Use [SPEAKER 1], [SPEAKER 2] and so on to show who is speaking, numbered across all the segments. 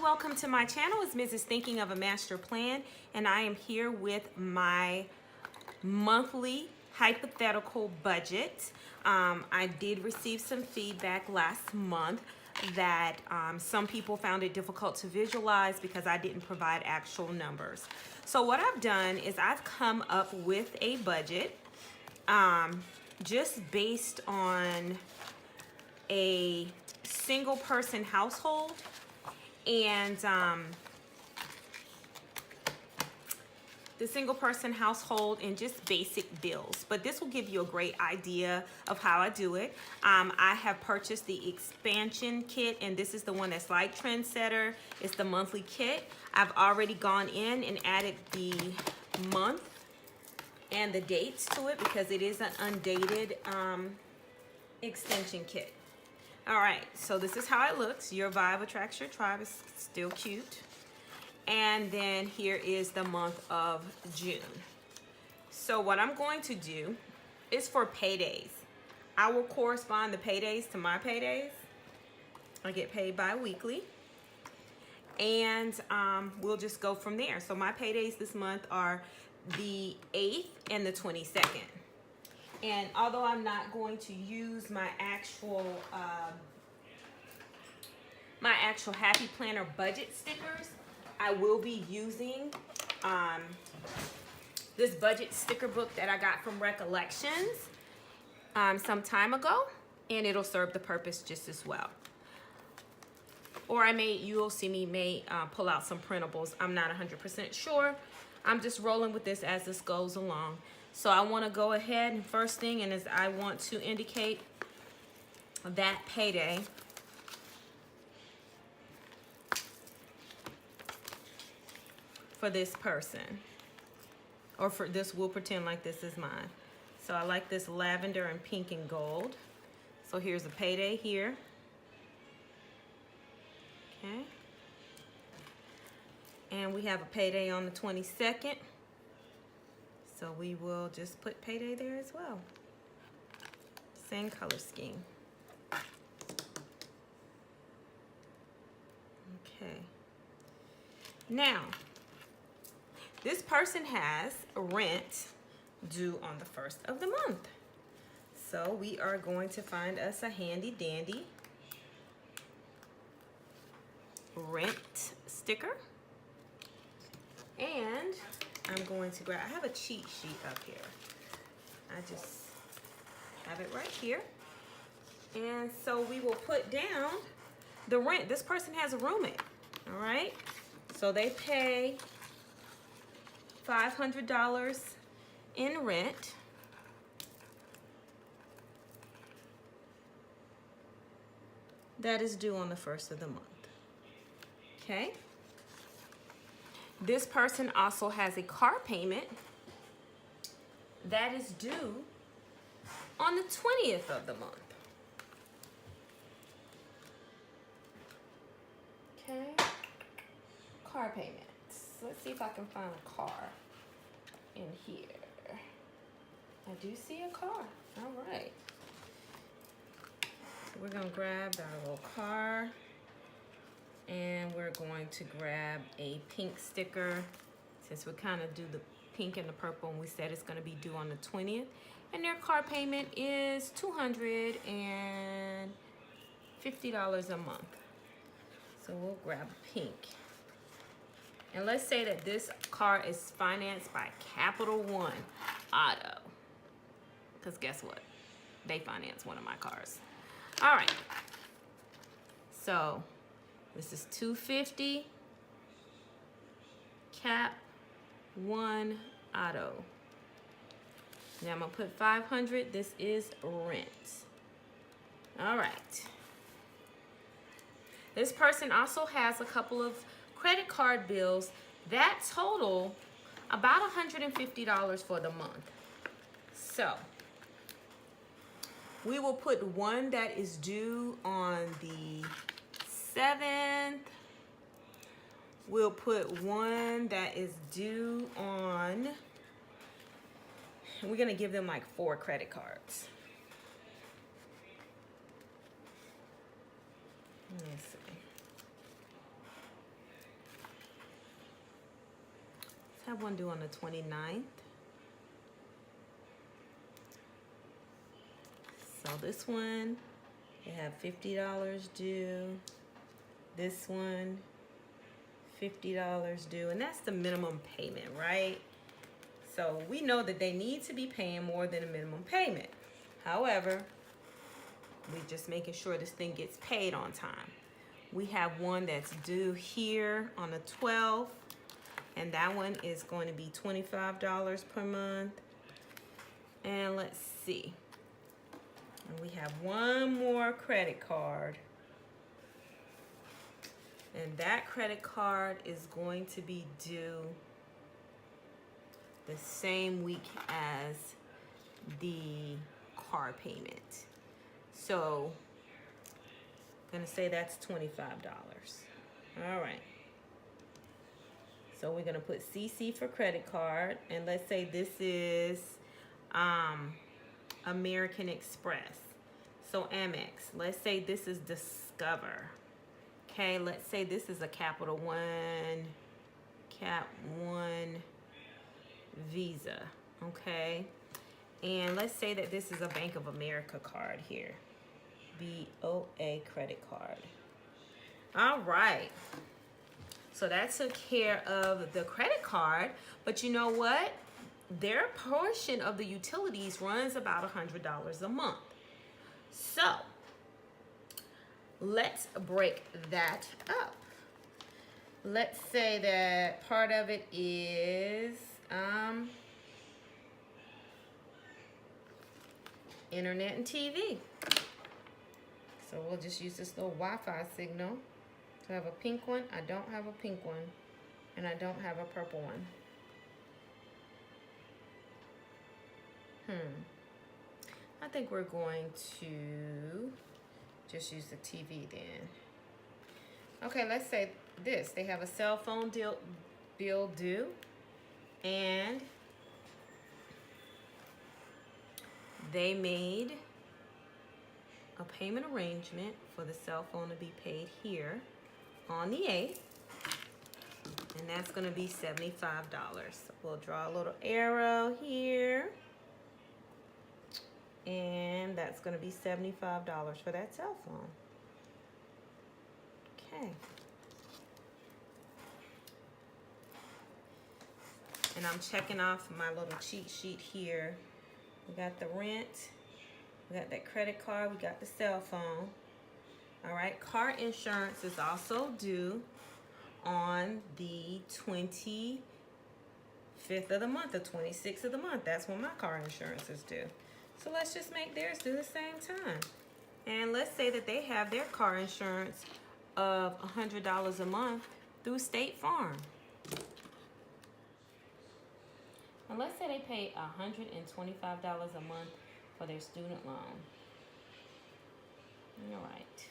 [SPEAKER 1] welcome to my channel. It's Mrs. Thinking of a Master Plan, and I am here with my monthly hypothetical budget. I did receive some feedback last month that some people found it difficult to visualize because I didn't provide actual numbers. So what I've done is I've come up with a budget just based on a single person household and the single person household and just basic bills. But this will give you a great idea of how I do it. I have purchased the expansion kit, and this is the one that's like Trendsetter. It's the monthly kit. I've already gone in and added the month and the dates to it because it is an undated extension kit. All right, so this is how it looks. Your vibe attracts your tribe. Is still cute. And then here is the month of June. So what I'm going to do is for paydays. I will correspond the paydays to my paydays. I get paid bi-weekly. And we'll just go from there. So my paydays this month are the 8th and the 22nd. And although I'm not going to use my actual Happy Planner budget stickers, I will be using this budget sticker book that I got from Recollections some time ago, and it'll serve the purpose just as well. Or you'll see me pull out some printables. I'm not 100% sure. I'm just rolling with this as this goes along. So I want to go ahead and first thing, and is I want to indicate that payday for this person, or for this, we'll pretend like this is mine. So I like this lavender and pink and gold. So here's a payday here. Okay. And we have a payday on the 22nd. So we will just put payday there as well. Same color scheme. Okay. Now, this person has rent due on the 1st of the month. So we are going to find us a handy dandy rent sticker. And I'm going to grab, I have a cheat sheet up here. I just have it right here. And so we will put down the rent. This person has a roommate, all right? So they pay $500 in rent. That is due on the 1st of the month, okay? This person also has a car payment that is due on the 20th of the month. Okay, car payments. Let's see if I can find a car in here. I do see a car. All right. So we're gonna grab our little car. And we're going to grab a pink sticker since we kind of do the pink and the purple, and we said it's going to be due on the 20th. And their car payment is $250 a month. So we'll grab pink. And let's say that this car is financed by Capital One Auto. Because guess what? They finance one of my cars. All right. So this is $250, Cap One Auto. Now I'm gonna put $500. This is rent. All right. This person also has a couple of credit card bills that total about $150 for the month. So we will put one that is due on the 7th. We'll put one that is due on, we're gonna give them like 4 credit cards. Let me see. Let's have one due on the 29th. So this one, they have $50 due. This one, $50 due. And that's the minimum payment, right? So we know that they need to be paying more than a minimum payment. However, we just making sure this thing gets paid on time. We have one that's due here on the 12th. And that one is going to be $25 per month. And let's see. And we have one more credit card. And that credit card is going to be due the same week as the car payment. So, I'm gonna say that's $25. All right. So we're gonna put CC for credit card, and let's say this is American Express. So Amex. Let's say this is Discover. Okay, let's say this is a Capital One, Cap One Visa. Okay, and let's say that this is a Bank of America card here. BOA credit card. All right. So that took care of the credit card, but you know what? Their portion of the utilities runs about $100 a month. So let's break that up. Let's say that part of it is internet and TV. So we'll just use this little Wi-Fi signal. So I have a pink one, I don't have a pink one, and I don't have a purple one. I think we're going to just use the TV then. Okay, let's say this. They have a cell phone bill due, and they made a payment arrangement for the cell phone to be paid here on the 8th, and that's going to be $75. So we'll draw a little arrow here, and that's going to be $75 for that cell phone. Okay. And I'm checking off my little cheat sheet here. We got the rent, we got that credit card, we got the cell phone. All right, car insurance is also due on the 25th of the month, the 26th of the month. That's when my car insurance is due. So let's just make theirs due the same time. And let's say that they have their car insurance of $100 a month through State Farm. And let's say they pay $125 a month for their student loan. All right.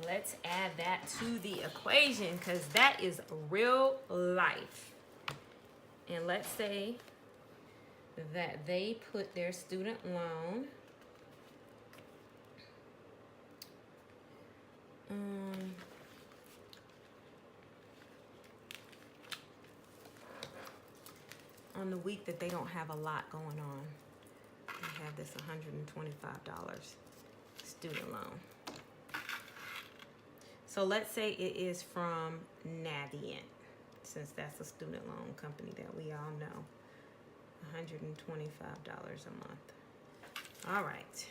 [SPEAKER 1] Let's add that to the equation because that is real life. And let's say that they put their student loan on the week that they don't have a lot going on. They have this $125 student loan. So let's say it is from Navient, since that's a student loan company that we all know. $125 a month. All right.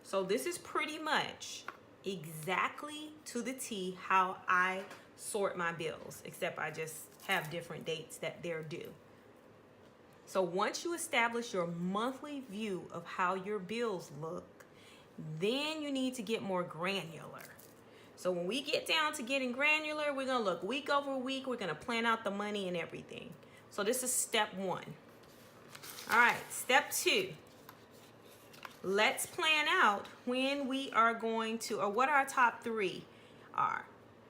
[SPEAKER 1] So this is pretty much exactly to the T how I sort my bills, except I just have different dates that they're due. So once you establish your monthly view of how your bills look, then you need to get more granular. So when we get down to getting granular, we're gonna look week over week, we're gonna plan out the money and everything. So this is step 1. All right, step 2. Let's plan out when we are going to, or what our top 3 are.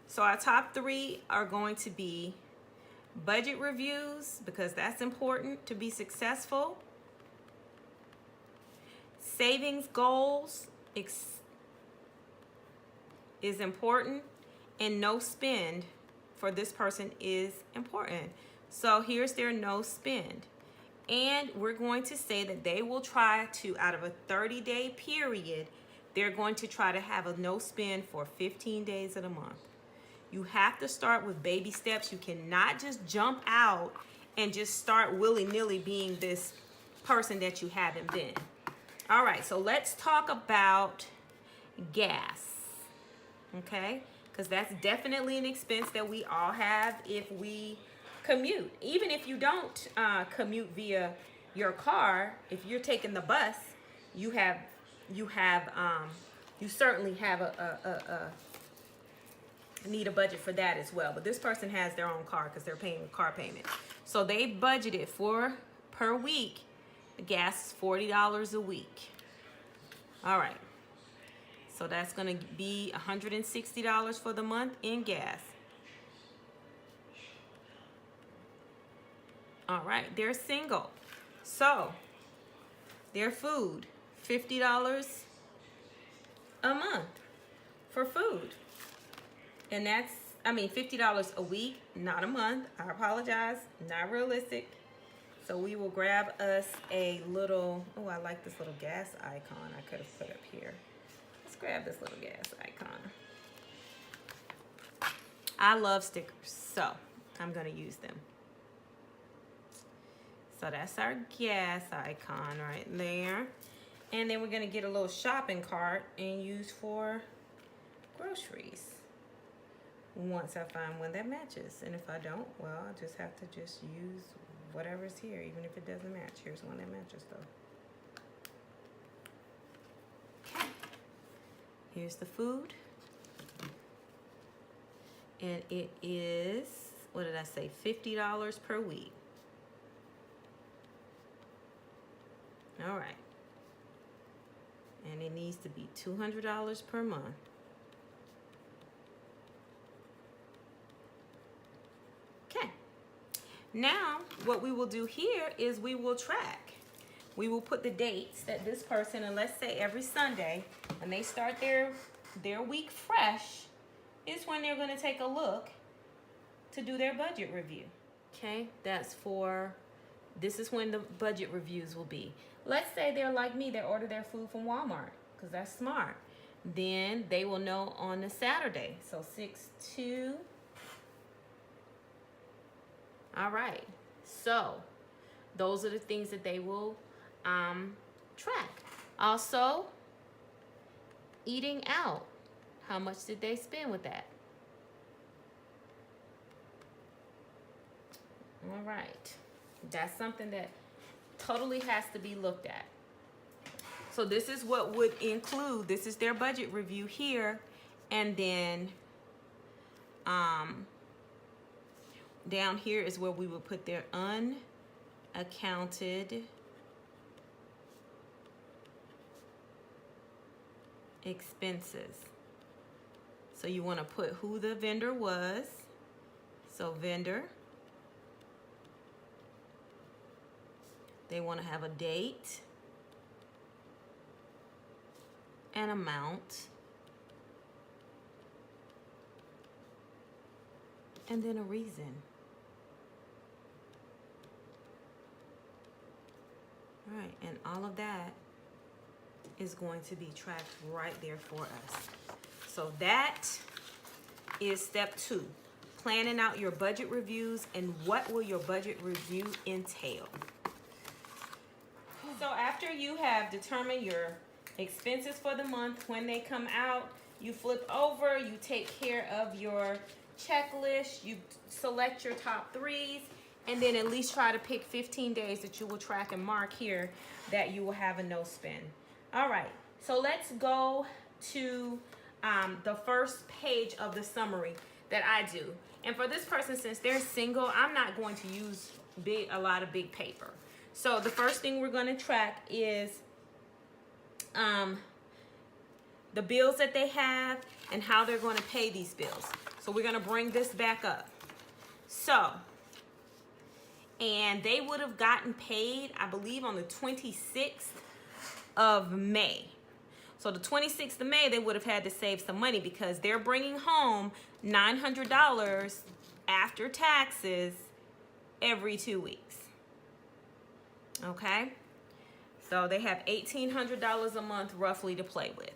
[SPEAKER 1] So our top 3 are going to be budget reviews, because that's important to be successful. Savings goals is important, and no spend for this person is important. So here's their no spend. And we're going to say that they will try to, out of a 30-day period, they're going to try to have a no spend for 15 days of the month. You have to start with baby steps. You cannot just jump out and just start willy-nilly being this person that you haven't been. All right, so let's talk about gas, okay? Because that's definitely an expense that we all have if we commute. Even if you don't commute via your car, if you're taking the bus, you certainly have need a budget for that as well. But this person has their own car because they're paying a car payment. So they budgeted for per week, gas is $40 a week. All right. So that's going to be $160 for the month in gas. All right, they're single. So their food, $50 a month for food. And that's, $50 a week, not a month. I apologize, not realistic. So we will grab us a little, oh, I like this little gas icon I could have put up here. Let's grab this little gas icon. I love stickers, so I'm gonna use them. So that's our gas icon right there. And then we're gonna get a little shopping cart and use for groceries. Once I find one that matches. And if I don't, well, I just have to just use whatever's here, even if it doesn't match. Here's one that matches though. Okay. Here's the food. And it is, what did I say, $50 per week. All right. And it needs to be $200 per month. Okay. Now, what we will do here is we will track. We will put the dates that this person, and let's say every Sunday, when they start their week fresh, is when they're going to take a look to do their budget review. Okay, this is when the budget reviews will be. Let's say they're like me, they order their food from Walmart, because that's smart. Then they will know on the Saturday. So 6/2. All right. So those are the things that they will track. Also, eating out. How much did they spend with that? All right. That's something that totally has to be looked at. So this is what would include, this is their budget review here, and then down here is where we would put their unaccounted expenses. So you want to put who the vendor was. So vendor. They want to have a date, an amount, and then a reason. All right, and all of that is going to be tracked right there for us. So that is step 2, planning out your budget reviews and what will your budget review entail. So after you have determined your expenses for the month, when they come out, you flip over, you take care of your checklist, you select your top 3s, and then at least try to pick 15 days that you will track and mark here that you will have a no spend. All right, so let's go to the first page of the summary that I do. And for this person, since they're single, I'm not going to use a lot of big paper. So the first thing we're going to track is the bills that they have and how they're going to pay these bills. So we're going to bring this back up. So, and they would have gotten paid, I believe, on the 26th of May. So the 26th of May, they would have had to save some money because they're bringing home $900 after taxes every 2 weeks. Okay? So they have $1,800 a month roughly to play with.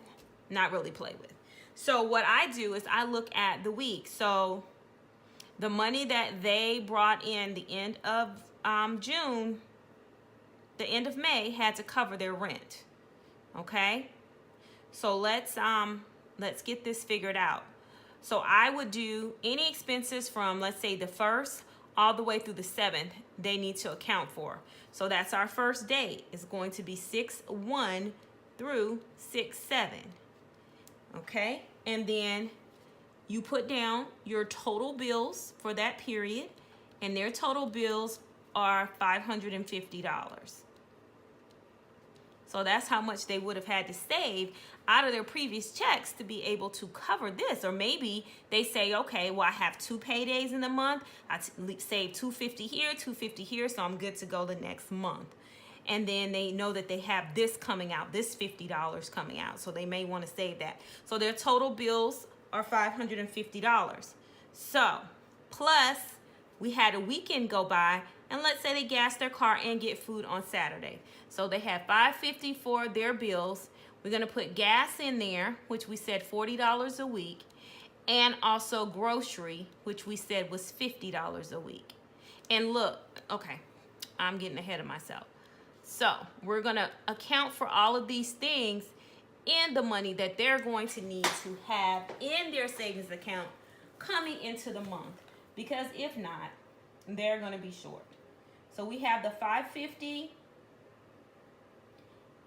[SPEAKER 1] Not really play with. So what I do is I look at the week. So the money that they brought in the end of June, the end of May, had to cover their rent. Okay? So let's get this figured out. So I would do any expenses from, let's say, the 1st all the way through the 7th, they need to account for. So that's our first date. It's going to be 6/1 through 6/7. Okay? And then you put down your total bills for that period, and their total bills are $550. So that's how much they would have had to save out of their previous checks to be able to cover this. Or maybe they say, okay, well, I have 2 paydays in the month. I save $250 here, $250 here, so I'm good to go the next month. And then they know that they have this coming out, this $50 coming out. So they may want to save that. So their total bills are $550. So plus we had a weekend go by, and let's say they gas their car and get food on Saturday. So they have $550 for their bills. We're going to put gas in there, which we said $40 a week, and also grocery, which we said was $50 a week. And look, okay, I'm getting ahead of myself. So we're going to account for all of these things in the money that they're going to need to have in their savings account coming into the month. Because if not, they're going to be short. So we have the $550,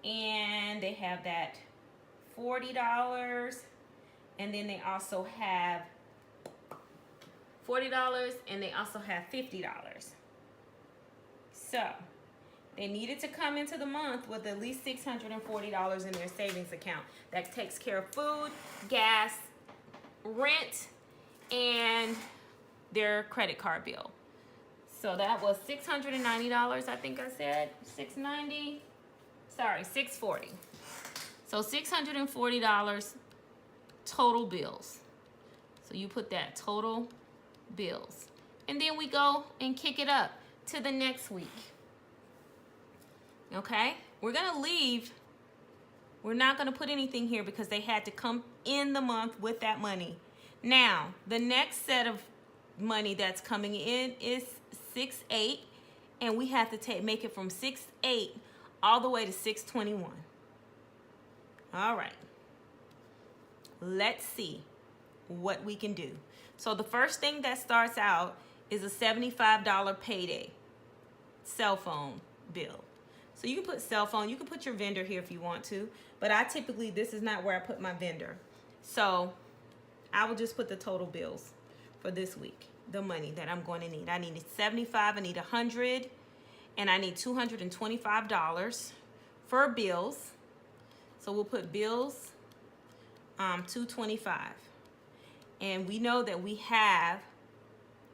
[SPEAKER 1] and they have that $40, and then they also have $40, and they also have $50. So they needed to come into the month with at least $640 in their savings account. That takes care of food, gas, rent, and their credit card bill. So that was $690, I think I said. $690. Sorry, $640. So $640 total bills. So you put that total bills. And then we go and kick it up to the next week. Okay? We're going to leave. We're not going to put anything here because they had to come in the month with that money. Now, the next set of money that's coming in is 6/8, and we have to make it from 6/8 all the way to 6/21. All right. Let's see what we can do. So the first thing that starts out is a $75 payday cell phone bill. So you can put cell phone, you can put your vendor here if you want to, but I typically, this is not where I put my vendor. So I will just put the total bills for this week, the money that I'm going to need. I need 75, I need 100, and I need $225 for bills. So we'll put bills, $225. And we know that we have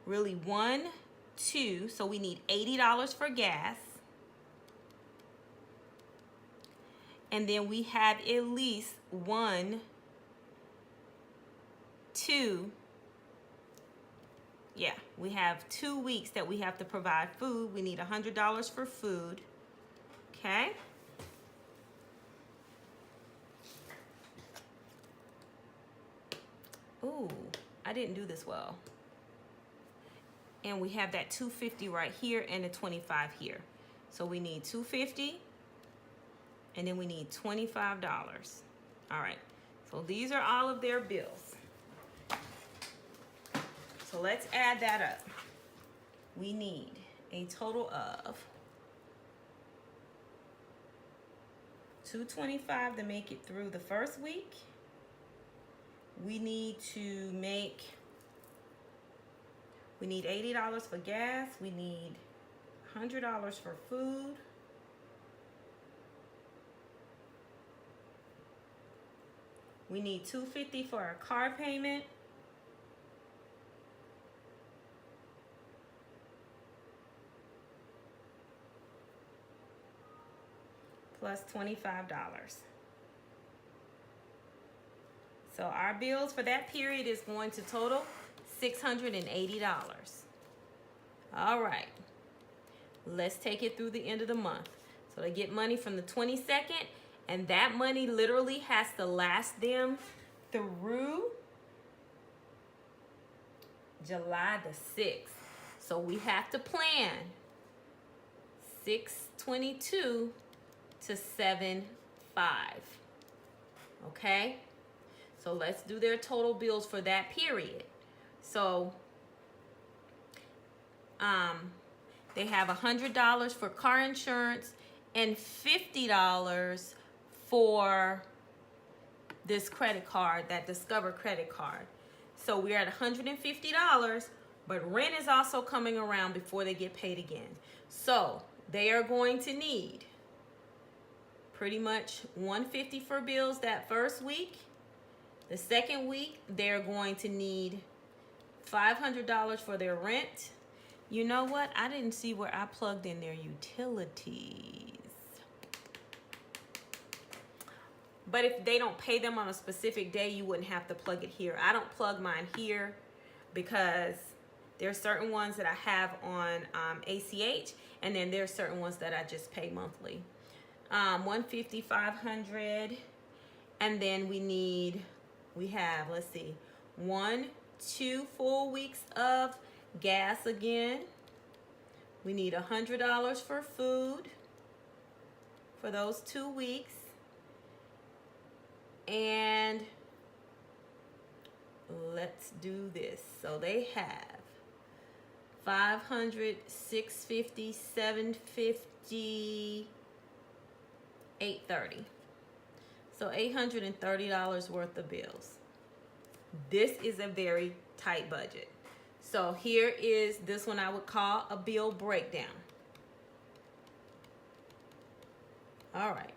[SPEAKER 1] really 1, 2, so we need $80 for gas. And then we have at least 1, 2, yeah, we have 2 weeks that we have to provide food. We need $100 for food, okay? Ooh, I didn't do this well. And we have that $250 right here and the $25 here. So we need $250, and then we need $25. All right, so these are all of their bills. So let's add that up. We need a total of $225 to make it through the first week. We need $80 for gas. We need $100 for food. We need $250 for our car payment. Plus $25. So our bills for that period is going to total $680. All right. Let's take it through the end of the month. So they get money from the 22nd, and that money literally has to last them through July the 6th. So we have to plan 6/22 to 7/5. Okay? So let's do their total bills for that period. So they have $100 for car insurance and $50 for this credit card, that Discover credit card. So we're at $150, but rent is also coming around before they get paid again. So they are going to need pretty much $150 for bills that first week. The second week, they're going to need $500 for their rent. You know what? I didn't see where I plugged in their utilities. But if they don't pay them on a specific day, you wouldn't have to plug it here. I don't plug mine here because there's certain ones that I have on ACH, and then there's certain ones that I just pay monthly. $150, $500, and then we have, let's see, 2 full weeks of gas again. We need $100 for food for those 2 weeks. And let's do this. So they have $500, $650, $750, $830. So $830 worth of bills. This is a very tight budget. So here is this one I would call a bill breakdown. All right.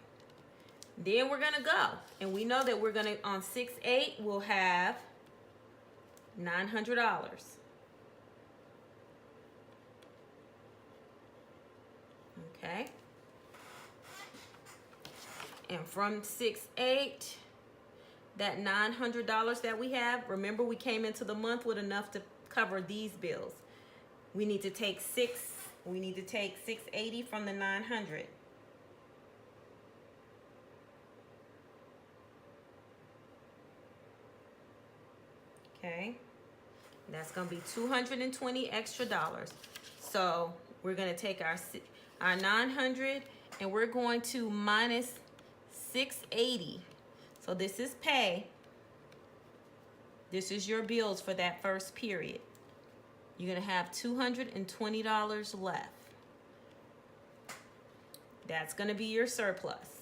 [SPEAKER 1] Then we're going to go. And we know that we're going to, on 6/8, we'll have $900. Okay. And from 6/8, that $900 that we have, remember we came into the month with enough to cover these bills. We need to take $680 from the $900. Okay, that's gonna be $220 extra. So we're gonna take our 900 and we're going to minus 680. So this is pay. This is your bills for that first period. You're gonna have $220 left. That's gonna be your surplus.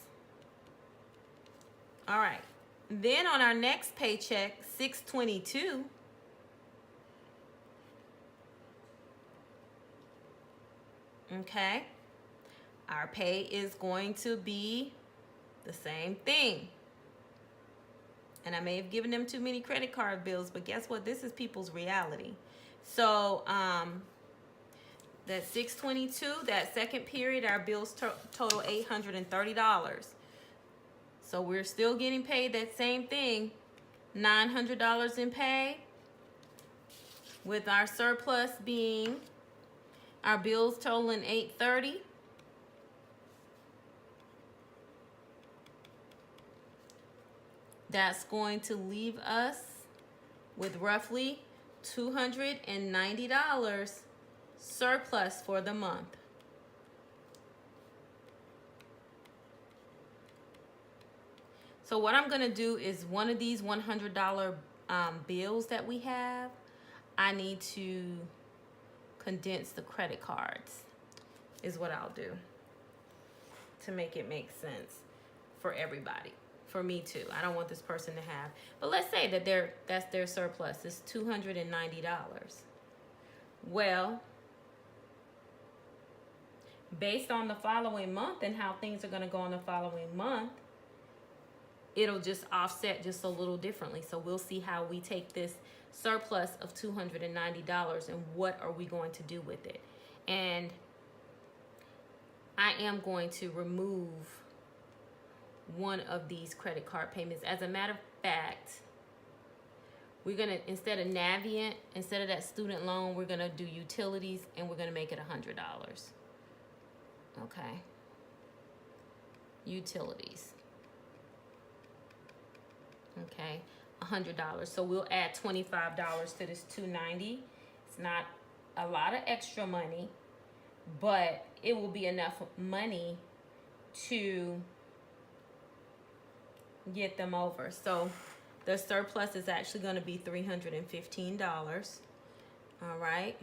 [SPEAKER 1] All right. Then on our next paycheck, 6/22, okay, our pay is going to be the same thing. And I may have given them too many credit card bills, but guess what? This is people's reality. So that 6/22, that second period, our bills total $830. So we're still getting paid that same thing, $900 in pay, with our surplus being our bills totaling $830. That's going to leave us with roughly $290 surplus for the month. So what I'm going to do is one of these $100 bills that we have, I need to condense the credit cards is what I'll do to make it make sense for everybody. For me too. I don't want this person to have. But let's say that that's their surplus. It's $290. Well, based on the following month and how things are going to go in the following month, it'll just offset just a little differently. So we'll see how we take this surplus of $290 and what are we going to do with it. And I am going to remove one of these credit card payments. As a matter of fact, we're gonna, instead of Navient, instead of that student loan, we're gonna do utilities, and we're gonna make it $100. Okay. Utilities. Okay, $100. So we'll add $25 to this $290. It's not a lot of extra money, but it will be enough money to get them over. So the surplus is actually going to be $315. All right.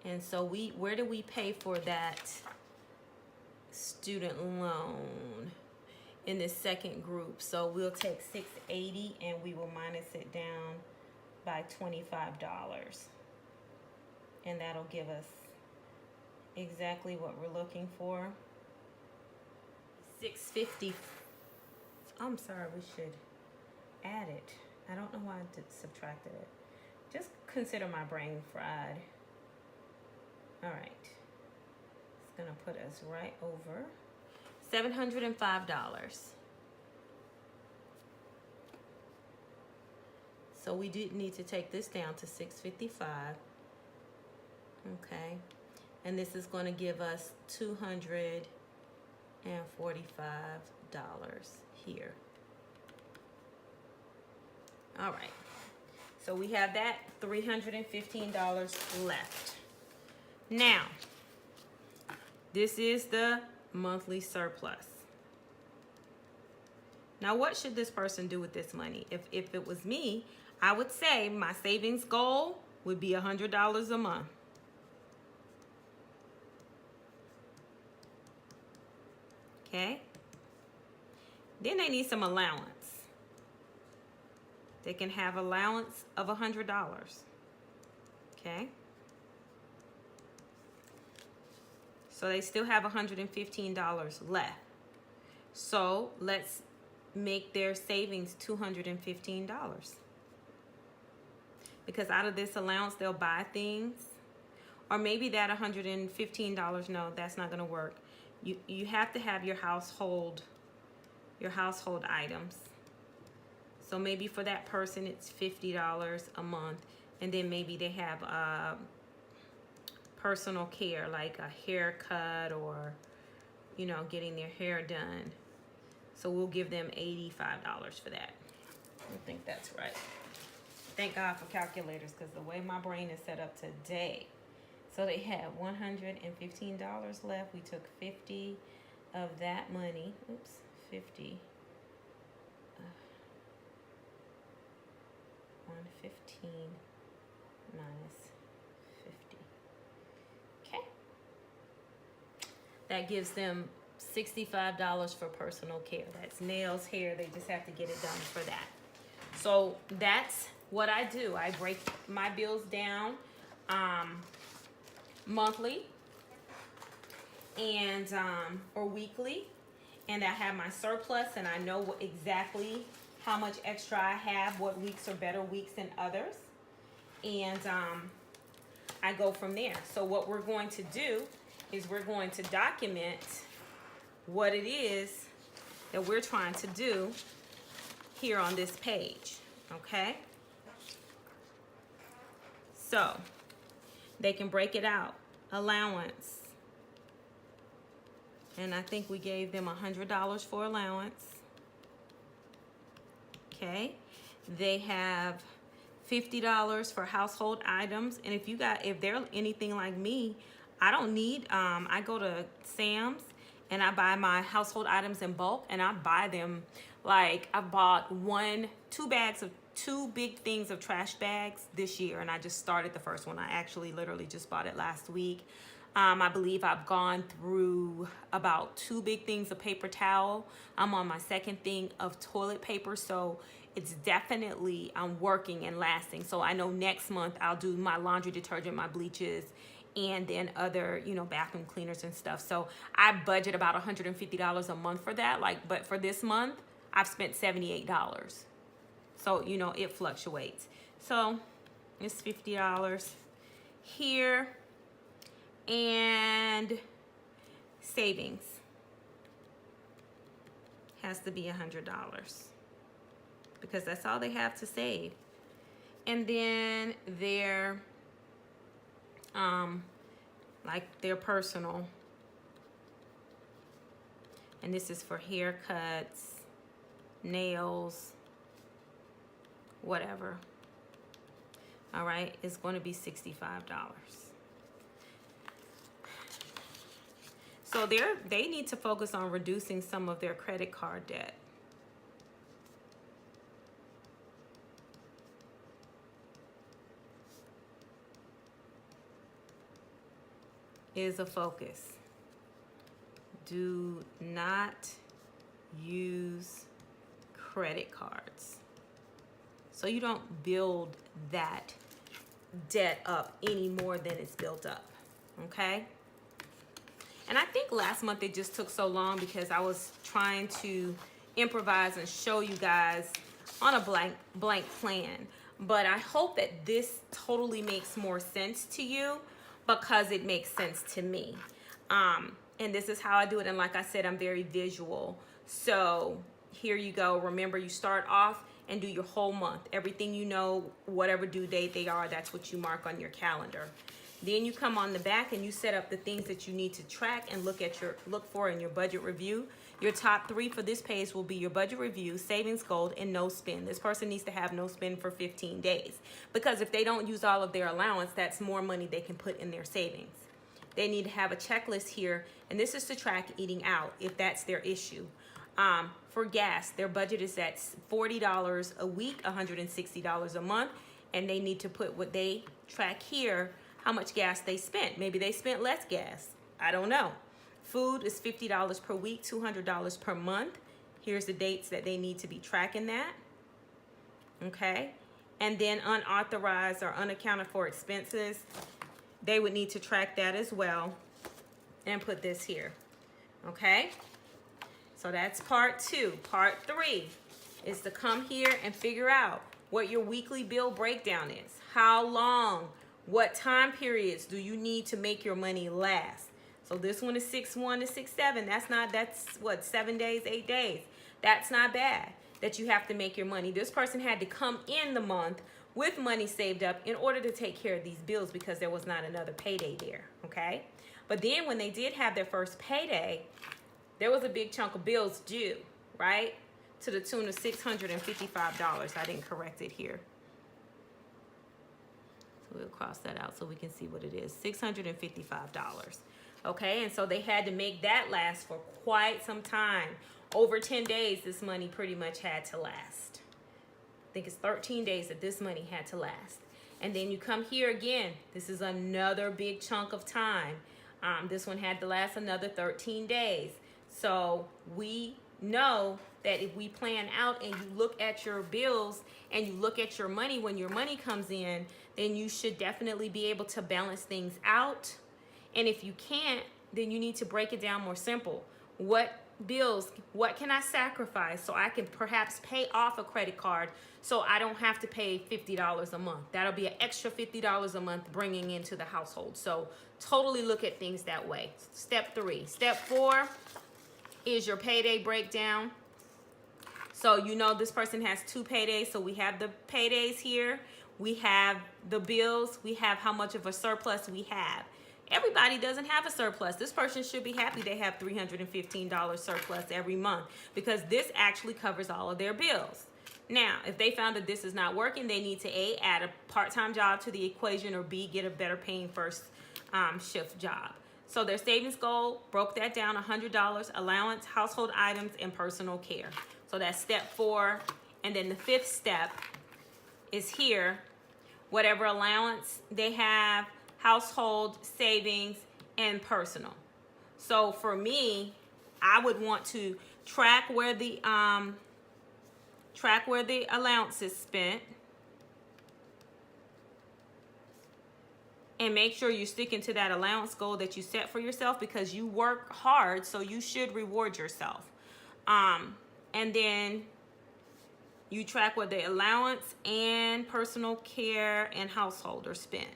[SPEAKER 1] And so where do we pay for that student loan in this second group? So we'll take $680 and we will minus it down by $25. And that'll give us exactly what we're looking for. $650. I'm sorry, we should add it. I don't know why I subtracted it. Just consider my brain fried. All right. It's gonna put us right over $705. So we did need to take this down to $655. Okay. And this is going to give us $245 here. All right. So we have that $315 left. Now, this is the monthly surplus. Now, what should this person do with this money? If it was me, I would say my savings goal would be $100 a month. Okay? Then they need some allowance. They can have allowance of $100. Okay? So they still have $115 left. So let's make their savings $215. Because out of this allowance, they'll buy things. Or maybe that $115, no, that's not going to work. You have to have your household items. So maybe for that person, it's $50 a month. And then maybe they have personal care, like a haircut or, you know, getting their hair done. So we'll give them $85 for that. I think that's right. Thank God for calculators, because the way my brain is set up today. So they have $115 left. We took 50 of that money. Oops, 50. 115 minus 50. Okay. That gives them $65 for personal care. That's nails, hair. They just have to get it done for that. So that's what I do. I break my bills down monthly and or weekly, and I have my surplus, and I know exactly how much extra I have, what weeks are better weeks than others, and I go from there. So what we're going to do is we're going to document what it is that we're trying to do here on this page. Okay, so they can break it out. Allowance, and I think we gave them $100 for allowance. Okay, they have $50 for household items, and if they're anything like me, I don't need. I go to Sam's and I buy my household items in bulk, and I buy them like I bought two big things of trash bags this year, and I just started the first one. I actually literally just bought it last week. I believe I've gone through about 2 big things of paper towel. I'm on my second thing of toilet paper, so it's definitely working and lasting. So I know next month I'll do my laundry detergent, my bleaches, and then other, bathroom cleaners and stuff. So I budget about $150 a month for that. But for this month, I've spent $78. So, it fluctuates. So it's $50 here. And savings has to be $100 because that's all they have to save. And then their like their personal, and this is for haircuts, nails, whatever. All right, it's going to be $65. So they need to focus on reducing some of their credit card debt. Is a focus. Do not use credit cards, so you don't build that debt up any more than it's built up, okay? And I think last month it just took so long because I was trying to improvise and show you guys on a blank plan. But I hope that this totally makes more sense to you, because it makes sense to me. And this is how I do it. And like I said, I'm very visual. So here you go. Remember, you start off and do your whole month. Everything you know, whatever due date they are, that's what you mark on your calendar. Then you come on the back and you set up the things that you need to track and look for in your budget review. Your top 3 for this page will be your budget review, savings goal, and no spend. This person needs to have no spend for 15 days, because if they don't use all of their allowance, that's more money they can put in their savings. They need to have a checklist here, and this is to track eating out if that's their issue. For gas, their budget is at $40 a week, $160 a month, and they need to put what they track here, how much gas they spent. Maybe they spent less gas. I don't know. Food is $50 per week, $200 per month. Here's the dates that they need to be tracking that. Okay. And then unauthorized or unaccounted for expenses, they would need to track that as well and put this here. Okay. So that's part 2. Part 3 is to come here and figure out what your weekly bill breakdown is. How long, what time periods do you need to make your money last? So this one is 6/1 to 6/7. That's what, 7 days, 8 days. That's not bad that you have to make your money. This person had to come in the month with money saved up in order to take care of these bills because there was not another payday there, okay? But then when they did have their first payday, there was a big chunk of bills due, right? To the tune of $655. I didn't correct it here. So we'll cross that out so we can see what it is. $655. Okay, and so they had to make that last for quite some time. Over 10 days, this money pretty much had to last. I think it's 13 days that this money had to last. And then you come here again. This is another big chunk of time. This one had to last another 13 days. So we know that if we plan out and you look at your bills and you look at your money when your money comes in, then you should definitely be able to balance things out. And if you can't, then you need to break it down more simple. What bills, what can I sacrifice so I can perhaps pay off a credit card so I don't have to pay $50 a month? That'll be an extra $50 a month bringing into the household. So totally look at things that way. Step 3. Step 4 is your payday breakdown. So you know this person has 2 paydays. So we have the paydays here. We have the bills. We have how much of a surplus we have. Everybody doesn't have a surplus. This person should be happy they have $315 surplus every month because this actually covers all of their bills. Now, if they found that this is not working, they need to A, add a part-time job to the equation, or B, get a better paying first shift job. So their savings goal, broke that down, $100, allowance, household items, and personal care. So that's step 4. And then the 5th step is here, whatever allowance they have, household, savings, and personal. So for me, I would want to track where the allowance is spent, and make sure you're sticking to that allowance goal that you set for yourself, because you work hard, so you should reward yourself. And then you track what the allowance and personal care and household are spent,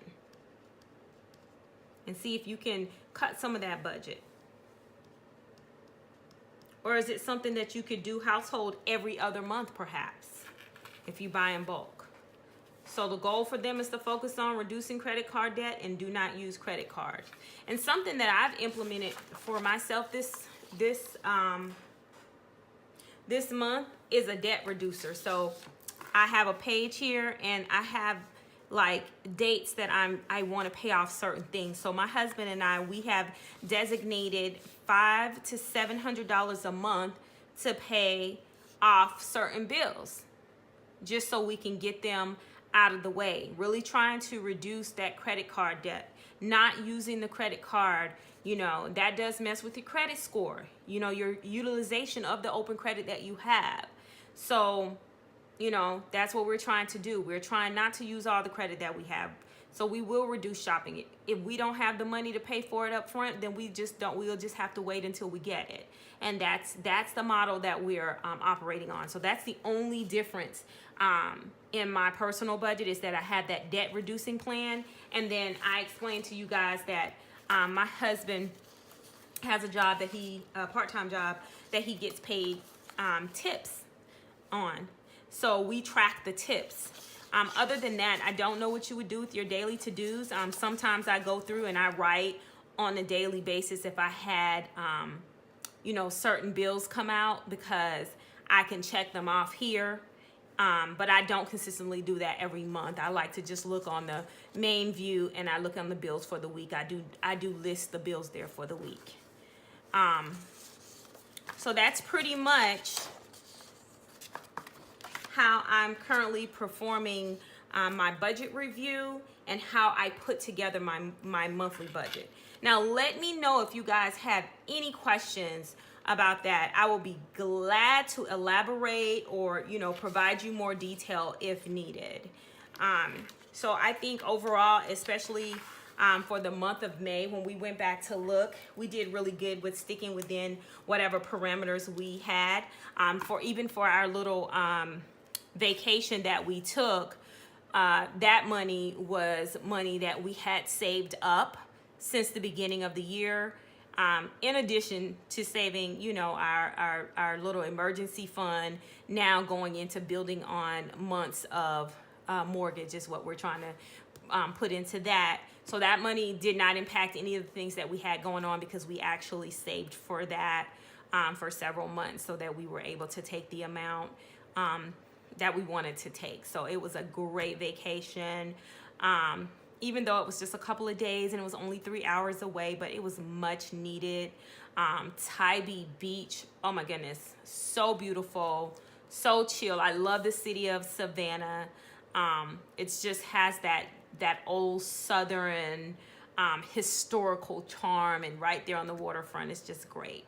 [SPEAKER 1] and see if you can cut some of that budget. Or is it something that you could do household every other month, perhaps, if you buy in bulk? So the goal for them is to focus on reducing credit card debt and do not use credit cards. And something that I've implemented for myself this month is a debt reducer. So I have a page here, and I have like dates that I want to pay off certain things. So my husband and I, we have designated $500 to $700 a month to pay off certain bills, just so we can get them out of the way. Really trying to reduce that credit card debt. Not using the credit card, you know, that does mess with your credit score, you know, your utilization of the open credit that you have. So, you know, that's what we're trying to do. We're trying not to use all the credit that we have. So we will reduce shopping. If we don't have the money to pay for it up front, then we'll just have to wait until we get it. And that's the model that we're operating on. So that's the only difference in my personal budget, is that I have that debt reducing plan. And then I explained to you guys that my husband has a job that a part-time job that he gets paid tips on. So we track the tips. Other than that, I don't know what you would do with your daily to-dos. Sometimes I go through and I write on a daily basis if I had, you know, certain bills come out, because I can check them off here. But I don't consistently do that every month. I like to just look on the main view, and I look on the bills for the week. I do list the bills there for the week. So that's pretty much how I'm currently performing my budget review and how I put together my monthly budget. Now, let me know if you guys have any questions about that. I will be glad to elaborate or, you know, provide you more detail if needed. So I think overall, especially for the month of May, when we went back to look, we did really good with sticking within whatever parameters we had. For our little vacation that we took, that money was money that we had saved up since the beginning of the year. In addition to saving, you know, our little emergency fund, now going into building on months of mortgage is what we're trying to put into that. So that money did not impact any of the things that we had going on, because we actually saved for that for several months, so that we were able to take the amount that we wanted to take. So it was a great vacation. Even though it was just a couple of days and it was only 3 hours away, but it was much needed. Tybee Beach, oh my goodness, so beautiful, so chill. I love the city of Savannah. It just has that old Southern historical charm, and right there on the waterfront, it's just great.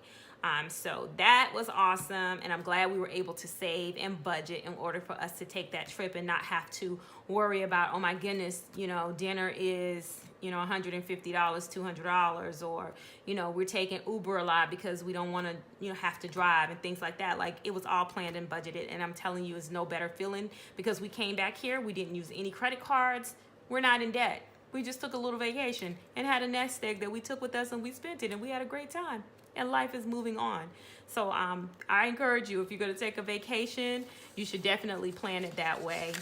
[SPEAKER 1] So that was awesome, and I'm glad we were able to save and budget in order for us to take that trip and not have to worry about, oh my goodness, you know, dinner is, you know, $150, $200, or, you know, we're taking Uber a lot because we don't want to, you know, have to drive and things like that. Like, it was all planned and budgeted, and I'm telling you, it's no better feeling, because we came back here, we didn't use any credit cards, we're not in debt. We just took a little vacation and had a nest egg that we took with us, and we spent it, and we had a great time. And life is moving on. So I encourage you, if you're going to take a vacation, you should definitely plan it that way.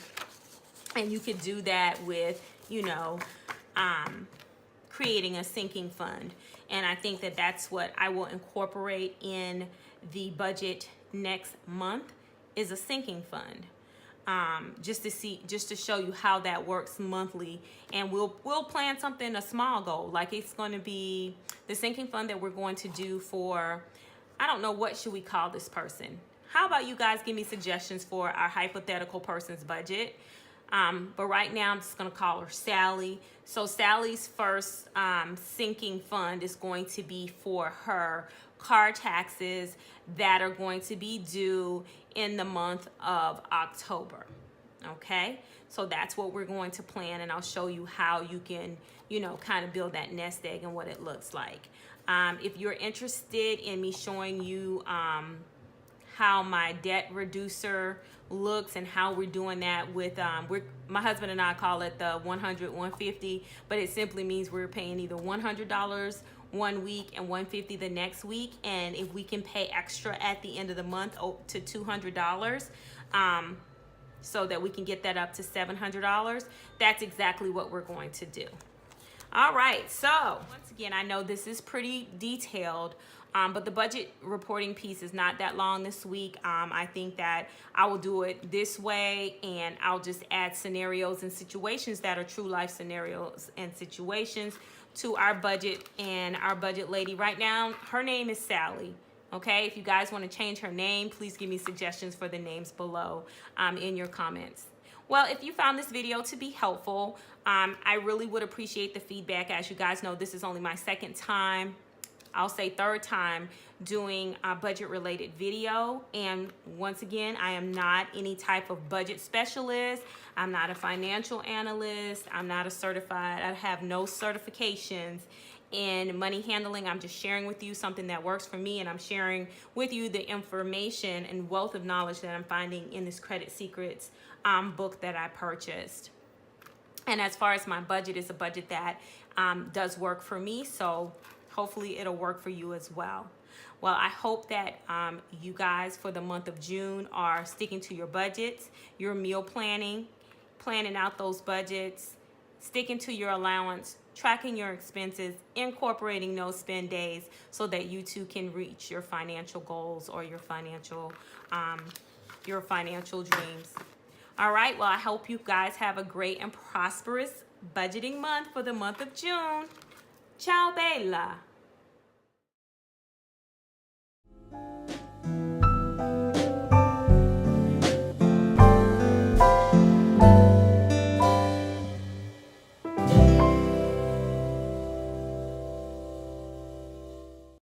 [SPEAKER 1] And you could do that with, you know, creating a sinking fund. And I think that that's what I will incorporate in the budget next month, is a sinking fund. Just to show you how that works monthly, and we'll plan something, a small goal, like it's going to be the sinking fund that we're going to do for, I don't know, what should we call this person? How about you guys give me suggestions for our hypothetical person's budget? But right now I'm just going to call her Sally. So Sally's first sinking fund is going to be for her car taxes that are going to be due in the month of October. Okay, so that's what we're going to plan, and I'll show you how you can, you know, kind of build that nest egg and what it looks like. If you're interested in me showing you how my debt reducer looks and how we're doing that with my husband and I call it the 100-150, but it simply means we're paying either $100 1 week and $150 the next week, and if we can pay extra at the end of the month to $200, so that we can get that up to $700, that's exactly what we're going to do. All right, so once again, I know this is pretty detailed, but the budget reporting piece is not that long this week. I think that I will do it this way, and I'll just add scenarios and situations that are true life scenarios and situations to our budget. And our budget lady right now, her name is Sally. Okay, if you guys want to change her name, please give me suggestions for the names below in your comments. Well, if you found this video to be helpful, I really would appreciate the feedback. As you guys know, this is only my second time, I'll say third time, doing a budget related video. And once again, I am not any type of budget specialist. I'm not a financial analyst. I'm not a certified, I have no certifications in money handling. I'm just sharing with you something that works for me, and I'm sharing with you the information and wealth of knowledge that I'm finding in this Credit Secrets book that I purchased. And as far as my budget, is a budget that does work for me, so hopefully it'll work for you as well. Well, I hope that you guys for the month of June are sticking to your budgets, your meal planning, planning out those budgets, sticking to your allowance, tracking your expenses, incorporating no spend days so that you too can reach your financial goals or your financial dreams. All right, well, I hope you guys have a great and prosperous budgeting month for the month of June. Ciao, Bella.